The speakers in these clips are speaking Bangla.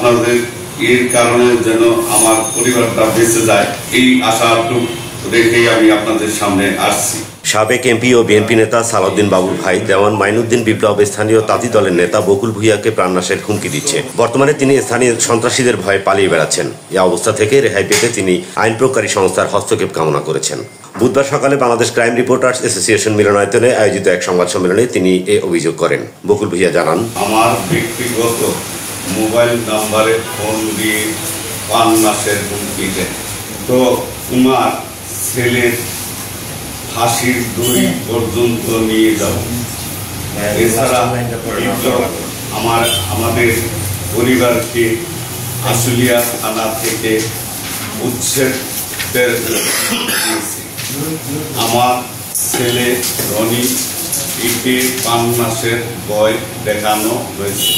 আপনাদের এর কারণে যেন আমার পরিবারটা বেঁচে যায় এই আশাটুকু রেখেই আমি আপনাদের সামনে আসছি। সাবেক এমপি ও বিএনপি নেতা সালাউদ্দিন বাবুর ভাই দেওয়ান মাইনুদ্দিন বিপ্লব স্থানীয় তাঁতি দলের নেতা বকুল ভূঁইয়াকে প্রাণনাশের হুমকি দিচ্ছে। বর্তমানে তিনি স্থানীয় সন্ত্রাসীদের ভয়ে পালিয়ে বেড়াচ্ছেন। এই অবস্থা থেকে রেহাই পেতে তিনি আইন প্রয়োগকারী সংস্থার হস্তক্ষেপ কামনা করেছেন। বুধবার সকালে বাংলাদেশ ক্রাইম রিপোর্টার্স অ্যাসোসিয়েশন মিলনায়তনে আয়োজিত এক সংবাদ সম্মেলনে তিনি এই অভিযোগ করেন। বকুল ভূঁইয়া জানান, আমার ব্যক্তিগত মোবাইল নাম্বারে ফোন দিয়ে প্রাণনাশের হুমকি দেন। তো তোমার ছেলের ফাঁসির দড়ি পর্যন্ত নিয়ে যাব। এছাড়া আমাদের পরিবারকে আশুলিয়া থানা থেকে উচ্ছেদের আমার ছেলে রনি একে প্রাণনাশের ভয় দেখানো হয়েছে।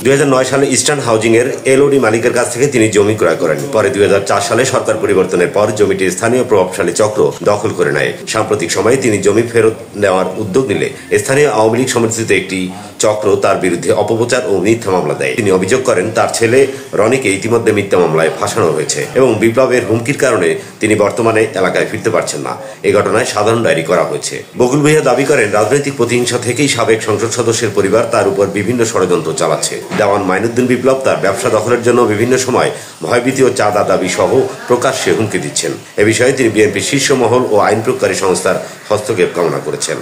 2009 সালে ইস্টার্ন হাউজিং এর এলওডি মালিকের কাছ থেকে তিনি জমি ক্রয় করেন। পরে 2004 সালে সরকার পরিবর্তনের পর জমিটি স্থানীয় প্রভাবশালী চক্র দখল করে নেয়। সাম্প্রতিক সময়ে তিনি জমি ফেরত নেওয়ার উদ্যোগ নিলে স্থানীয় আওয়ামী লীগ সমর্থিত একটি চক্র তার বিরুদ্ধে অপপ্রচার ও মিথ্যা মামলা দেয়। তিনি অভিযোগ করেন তার ছেলে রনিকে ইতিমধ্যে মিথ্যা মামলায় ফাঁসানো হয়েছে এবং বিপ্লবের হুমকির কারণে তিনি বর্তমানে এলাকায় ফিরতে পারছেন না। এই ঘটনায় সাধারণ ডায়েরি করা হয়েছে। বকুল ভূঁইয়া দাবি করেন রাজনৈতিক প্রতিহিংসা থেকেই সাবেক সংসদ সদস্যের পরিবার তার উপর বিভিন্ন ষড়যন্ত্র চালাচ্ছে। দেওয়ান মাইনুদ্দিন বিপ্লব তার ব্যবসা দখলের জন্য বিভিন্ন সময় ভয়ভীতি ও চাঁদা দাবি সহ প্রকাশ্যে হুমকি দিচ্ছেন। এ বিষয়ে তিনি বিএনপির শীর্ষ মহল ও আইন প্রয়োগকারী সংস্থার হস্তক্ষেপ কামনা করেছেন।